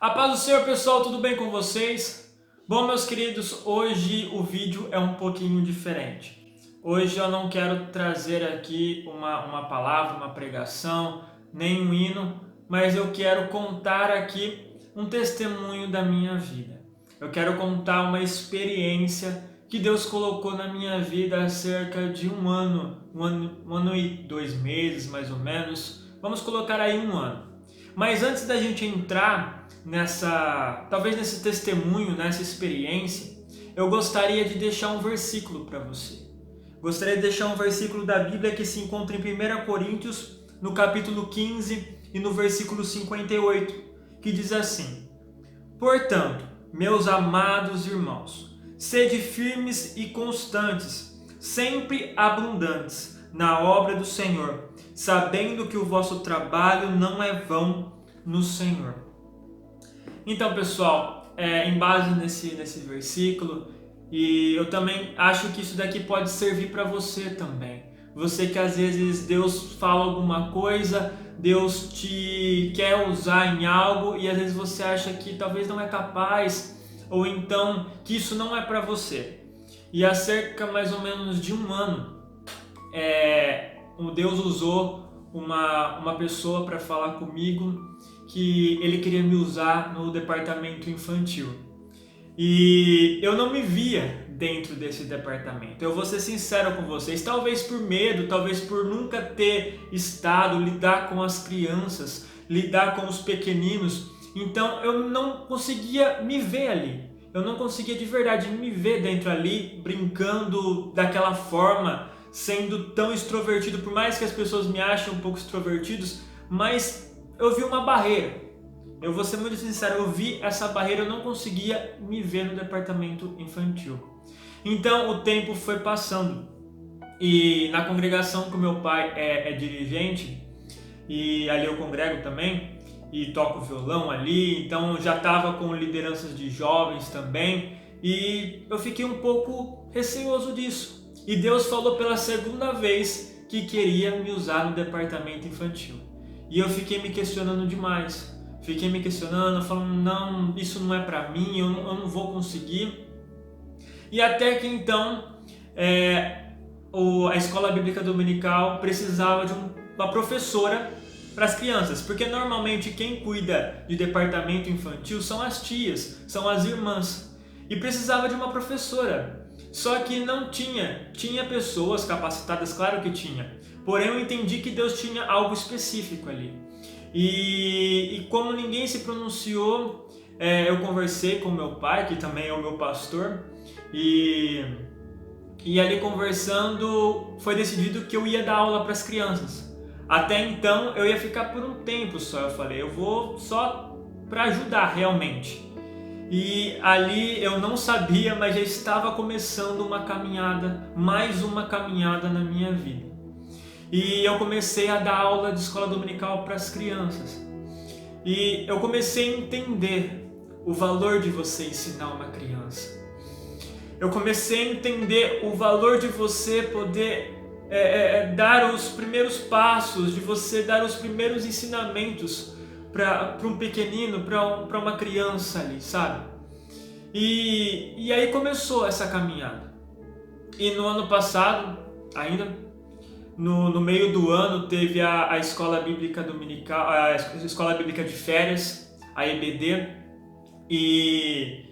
A paz do Senhor, pessoal, tudo bem com vocês? Bom, meus queridos, hoje o vídeo é um pouquinho diferente. Hoje eu não quero trazer aqui uma palavra, uma pregação, nem um hino, mas eu quero contar aqui um testemunho da minha vida. Eu quero contar uma experiência que Deus colocou na minha vida há cerca de um ano e 2 meses, mais ou menos. Vamos colocar aí um ano. Mas antes da gente entrar talvez nesse testemunho, nessa experiência, eu gostaria de deixar um versículo para você. Gostaria de deixar um versículo da Bíblia que se encontra em 1 Coríntios, no capítulo 15 e no versículo 58, que diz assim: Portanto, meus amados irmãos, sede firmes e constantes, sempre abundantes na obra do Senhor, sabendo que o vosso trabalho não é vão no Senhor. Então, pessoal, em base nesse versículo, e eu também acho que isso daqui pode servir para você também. Você que às vezes Deus fala alguma coisa, Deus te quer usar em algo e às vezes você acha que talvez não é capaz, ou então que isso não é para você. E há cerca mais ou menos de um ano, o Deus usou uma pessoa para falar comigo que ele queria me usar no departamento infantil. E eu não me via dentro desse departamento. Eu vou ser sincero com vocês, talvez por medo, talvez por nunca ter estado, lidar com as crianças, lidar com os pequeninos. Então eu não conseguia me ver ali. Eu não conseguia de verdade me ver dentro ali, brincando daquela forma, sendo tão extrovertido, por mais que as pessoas me achem um pouco extrovertidos, mas eu vi uma barreira. Eu vou ser muito sincero, eu vi essa barreira, eu não conseguia me ver no departamento infantil. Então o tempo foi passando e na congregação que o meu pai é dirigente, e ali eu congrego também e toco violão ali, então já estava com lideranças de jovens também e eu fiquei um pouco receoso disso. E Deus falou pela segunda vez que queria me usar no departamento infantil. E eu fiquei me questionando demais. Fiquei me questionando, falando, não, isso não é pra mim, eu não vou conseguir. E até que então, a escola bíblica dominical precisava de uma professora para as crianças, porque normalmente quem cuida de departamento infantil são as tias, são as irmãs, e precisava de uma professora. Só que não tinha pessoas capacitadas, claro que tinha, porém eu entendi que Deus tinha algo específico ali. E como ninguém se pronunciou, eu conversei com meu pai, que também é o meu pastor, e ali conversando foi decidido que eu ia dar aula para as crianças. Até então eu ia ficar por um tempo só, eu falei, eu vou só para ajudar realmente. E ali eu não sabia, mas já estava começando uma caminhada, mais uma caminhada na minha vida. E eu comecei a dar aula de escola dominical para as crianças. E eu comecei a entender o valor de você ensinar uma criança. Eu comecei a entender o valor de você poder dar os primeiros passos, de você dar os primeiros ensinamentos para um pequenino, para uma criança ali, sabe? E aí começou essa caminhada. E no ano passado, ainda no meio do ano, teve a escola bíblica dominical, a escola bíblica de férias, a EBD, e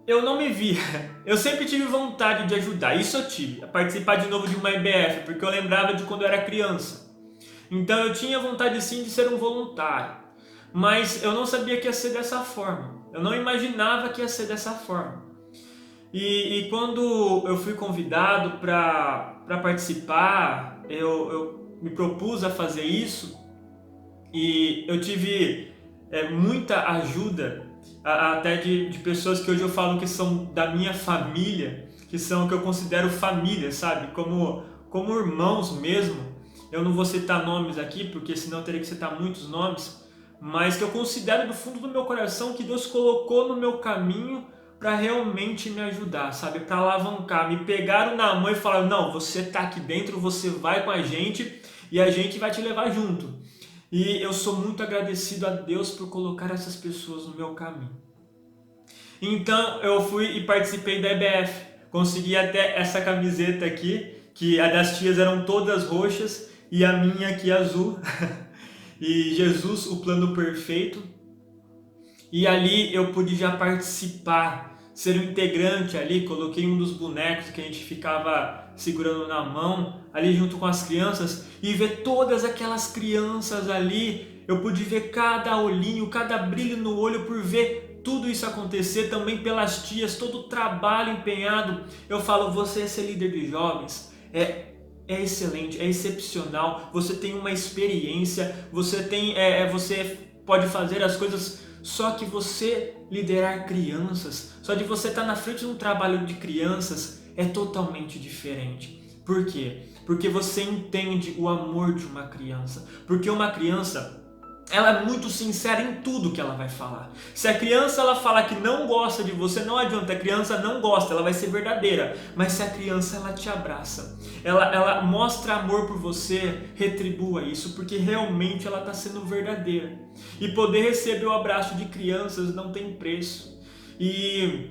eu não me via. Eu sempre tive vontade de ajudar, isso eu tive, a participar de novo de uma IBF, porque eu lembrava de quando eu era criança. Então eu tinha vontade sim de ser um voluntário, mas eu não sabia que ia ser dessa forma. Eu não imaginava que ia ser dessa forma. E quando eu fui convidado para participar, eu me propus a fazer isso e eu tive muita ajuda até de pessoas que hoje eu falo que são da minha família, que eu considero família, sabe? Como irmãos mesmo. Eu não vou citar nomes aqui, porque senão eu teria que citar muitos nomes, mas que eu considero do fundo do meu coração que Deus colocou no meu caminho para realmente me ajudar, sabe? Para alavancar, me pegaram na mão e falaram, não, você tá aqui dentro, você vai com a gente e a gente vai te levar junto. E eu sou muito agradecido a Deus por colocar essas pessoas no meu caminho. Então eu fui e participei da EBF. Consegui até essa camiseta aqui, que a das tias eram todas roxas e a minha aqui azul. E Jesus, o plano perfeito. E ali eu pude já participar, ser um integrante ali, coloquei um dos bonecos que a gente ficava segurando na mão, ali junto com as crianças, e ver todas aquelas crianças ali, eu pude ver cada olhinho, cada brilho no olho por ver tudo isso acontecer, também pelas tias, todo o trabalho empenhado. Eu falo, você ser líder de jovens é excelente, é excepcional, você tem uma experiência, você pode fazer as coisas. Só que você liderar crianças, só de você estar na frente de um trabalho de crianças é totalmente diferente. Por quê? Porque você entende o amor de uma criança. Porque uma criança, ela é muito sincera em tudo que ela vai falar. Se a criança ela fala que não gosta de você, não adianta, a criança não gosta, ela vai ser verdadeira. Mas se a criança ela te abraça, ela mostra amor por você, retribua isso, porque realmente ela está sendo verdadeira. E poder receber o abraço de crianças não tem preço. E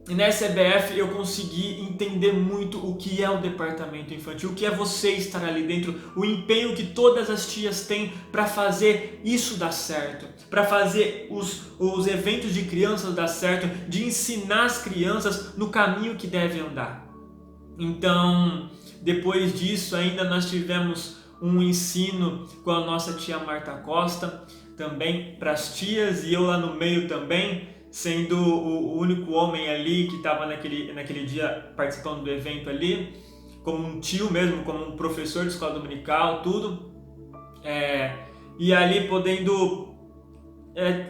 nessa EBF eu consegui entender muito o que é o departamento infantil, o que é você estar ali dentro, o empenho que todas as tias têm para fazer isso dar certo, para fazer os eventos de crianças dar certo, de ensinar as crianças no caminho que devem andar. Então, depois disso ainda nós tivemos um ensino com a nossa tia Marta Costa, também para as tias, e eu lá no meio também, sendo o único homem ali que estava naquele dia participando do evento ali, como um tio mesmo, como um professor de escola dominical, tudo. E ali podendo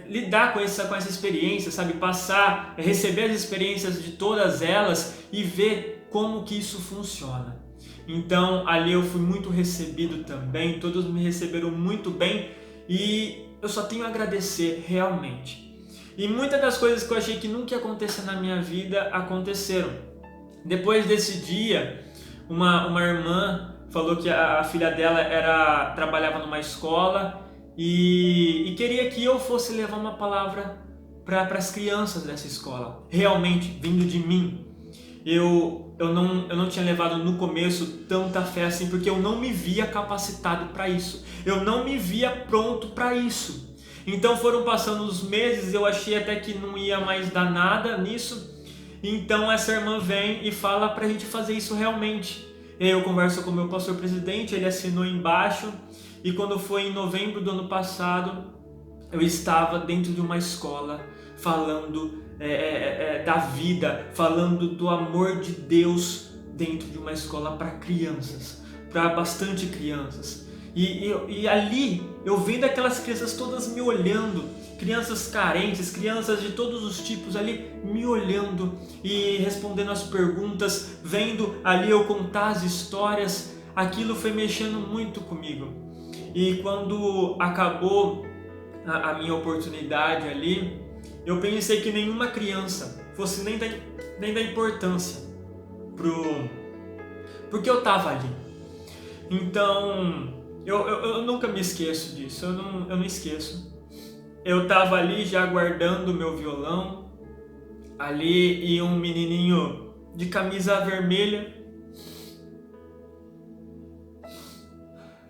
lidar com essa experiência, sabe? Passar, receber as experiências de todas elas e ver como que isso funciona. Então ali eu fui muito recebido também, todos me receberam muito bem e eu só tenho a agradecer realmente. E muitas das coisas que eu achei que nunca ia acontecer na minha vida aconteceram. Depois desse dia, uma irmã falou que a filha dela trabalhava numa escola e queria que eu fosse levar uma palavra para as crianças dessa escola, realmente vindo de mim. Eu não tinha levado no começo tanta fé assim, porque eu não me via capacitado para isso, eu não me via pronto para isso. Então foram passando os meses, eu achei até que não ia mais dar nada nisso. Então essa irmã vem e fala pra gente fazer isso realmente. Eu converso com o meu pastor presidente, ele assinou embaixo. E quando foi em novembro do ano passado, eu estava dentro de uma escola falando da vida, falando do amor de Deus dentro de uma escola para crianças, para bastante crianças. E ali eu vendo aquelas crianças todas me olhando, crianças carentes, crianças de todos os tipos ali me olhando e respondendo as perguntas, vendo ali eu contar as histórias, aquilo foi mexendo muito comigo. E quando acabou a minha oportunidade ali, eu pensei que nenhuma criança fosse nem da importância porque eu estava ali. Então eu nunca me esqueço disso, eu não esqueço. Eu estava ali já guardando o meu violão, ali e um menininho de camisa vermelha.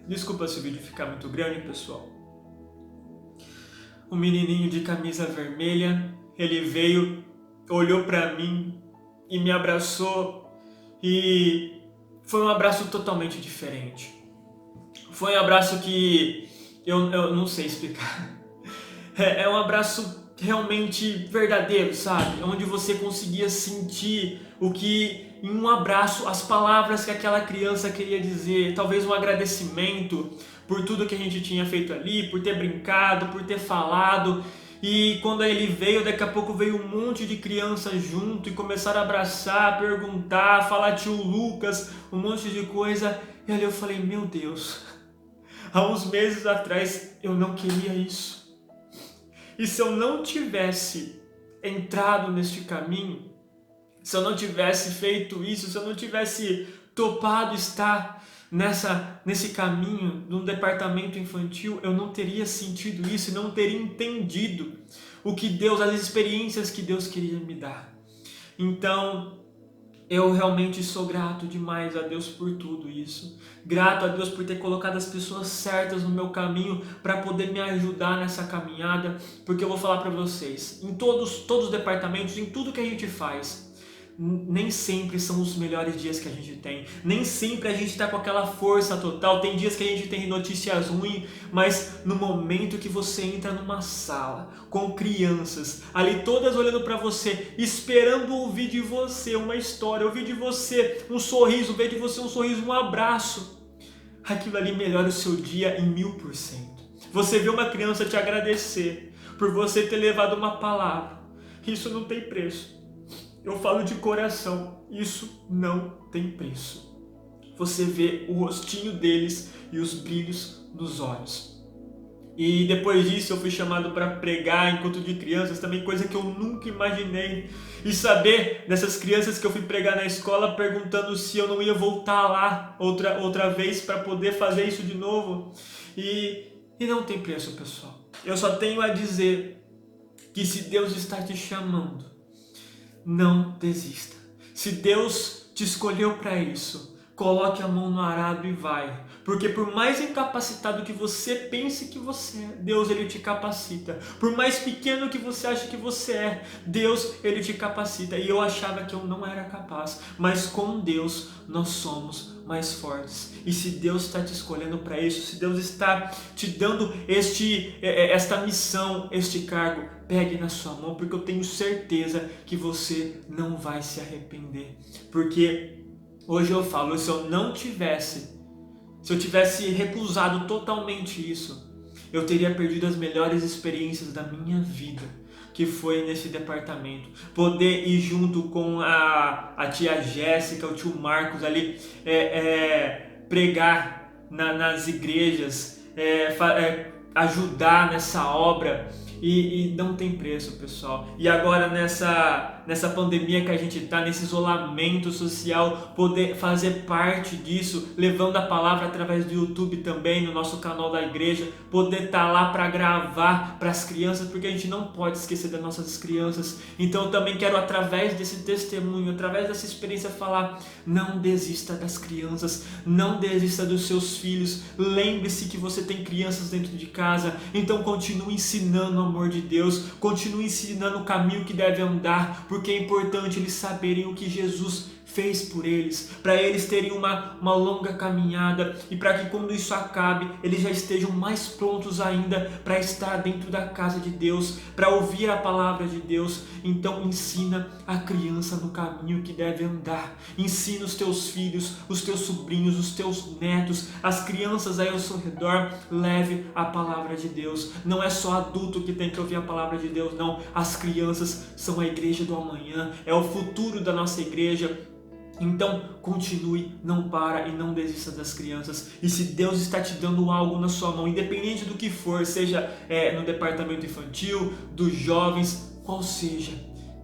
Desculpa se o vídeo ficar muito grande, pessoal. Um menininho de camisa vermelha, ele veio, olhou para mim e me abraçou e foi um abraço totalmente diferente. Foi um abraço que eu não sei explicar. É um abraço realmente verdadeiro, sabe? Onde você conseguia sentir o que em um abraço, as palavras que aquela criança queria dizer, talvez um agradecimento por tudo que a gente tinha feito ali, por ter brincado, por ter falado. E quando ele veio, daqui a pouco veio um monte de crianças junto e começaram a abraçar, perguntar, falar tio Lucas, um monte de coisa. E ali eu falei, meu Deus, há uns meses atrás eu não queria isso. E se eu não tivesse entrado neste caminho, se eu não tivesse feito isso, se eu não tivesse topado estar nesse caminho de um departamento infantil, eu não teria sentido isso e não teria entendido o que Deus, as experiências que Deus queria me dar. Então, eu realmente sou grato demais a Deus por tudo isso. Grato a Deus por ter colocado as pessoas certas no meu caminho para poder me ajudar nessa caminhada. Porque eu vou falar para vocês, em todos os departamentos, em tudo que a gente faz, nem sempre são os melhores dias que a gente tem. Nem sempre a gente está com aquela força total. Tem dias que a gente tem notícias ruins, mas no momento que você entra numa sala com crianças, ali todas olhando para você, esperando ouvir de você uma história, ouvir de você um sorriso, ver de você um sorriso, um abraço, aquilo ali melhora o seu dia em 1000%. Você vê uma criança te agradecer por você ter levado uma palavra. Isso não tem preço. Eu falo de coração, isso não tem preço. Você vê o rostinho deles e os brilhos nos olhos. E depois disso eu fui chamado para pregar em culto de crianças, também coisa que eu nunca imaginei. E saber dessas crianças que eu fui pregar na escola perguntando se eu não ia voltar lá outra vez para poder fazer isso de novo. E não tem preço, pessoal. Eu só tenho a dizer que se Deus está te chamando, não desista. Se Deus te escolheu para isso, coloque a mão no arado e vai. Porque por mais incapacitado que você pense que você é, Deus ele te capacita. Por mais pequeno que você ache que você é, Deus ele te capacita. E eu achava que eu não era capaz, mas com Deus nós somos mais fortes. E se Deus está te escolhendo para isso, se Deus está te dando esta missão, este cargo, pegue na sua mão, porque eu tenho certeza que você não vai se arrepender. Porque hoje eu falo, se eu tivesse recusado totalmente isso, eu teria perdido as melhores experiências da minha vida, que foi nesse departamento. Poder ir junto com a tia Jéssica, o tio Marcos ali, pregar nas igrejas, ajudar nessa obra. E não tem preço, pessoal. E agora nessa pandemia que a gente está, nesse isolamento social, poder fazer parte disso, levando a palavra através do YouTube também, no nosso canal da igreja, poder estar lá para gravar para as crianças, porque a gente não pode esquecer das nossas crianças. Então eu também quero, através desse testemunho, através dessa experiência, falar: não desista das crianças, não desista dos seus filhos. Lembre-se que você tem crianças dentro de casa, então continue ensinando o amor de Deus, continue ensinando o caminho que deve andar, porque é importante eles saberem o que Jesus fez por eles, para eles terem uma longa caminhada e para que quando isso acabe, eles já estejam mais prontos ainda para estar dentro da casa de Deus, para ouvir a palavra de Deus. Então ensina a criança no caminho que deve andar, ensina os teus filhos, os teus sobrinhos, os teus netos, as crianças aí ao seu redor, leve a palavra de Deus. Não é só adulto que tem que ouvir a palavra de Deus, não, as crianças são a igreja do amanhã, é o futuro da nossa igreja. Então continue, não para e não desista das crianças. E se Deus está te dando algo na sua mão, independente do que for, seja no departamento infantil, dos jovens, qual seja,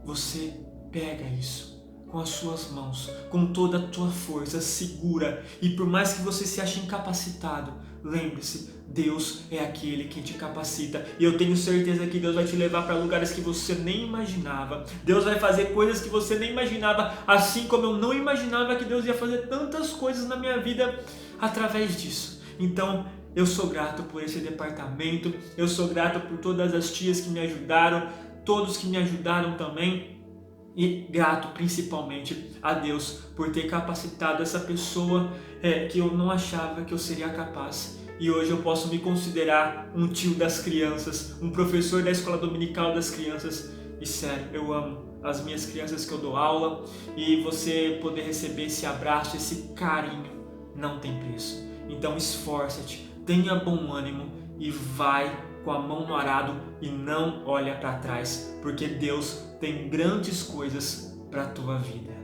você pega isso com as suas mãos, com toda a tua força, segura. E por mais que você se ache incapacitado, lembre-se, Deus é aquele que te capacita. E eu tenho certeza que Deus vai te levar para lugares que você nem imaginava. Deus vai fazer coisas que você nem imaginava, assim como eu não imaginava que Deus ia fazer tantas coisas na minha vida através disso. Então, eu sou grato por esse departamento, eu sou grato por todas as tias que me ajudaram, todos que me ajudaram também. E grato principalmente a Deus por ter capacitado essa pessoa que eu não achava que eu seria capaz. E hoje eu posso me considerar um tio das crianças, um professor da escola dominical das crianças. E sério, eu amo as minhas crianças que eu dou aula, e você poder receber esse abraço, esse carinho, não tem preço. Então esforça-te, tenha bom ânimo e vai com a mão no arado e não olha para trás, porque Deus tem grandes coisas para a tua vida.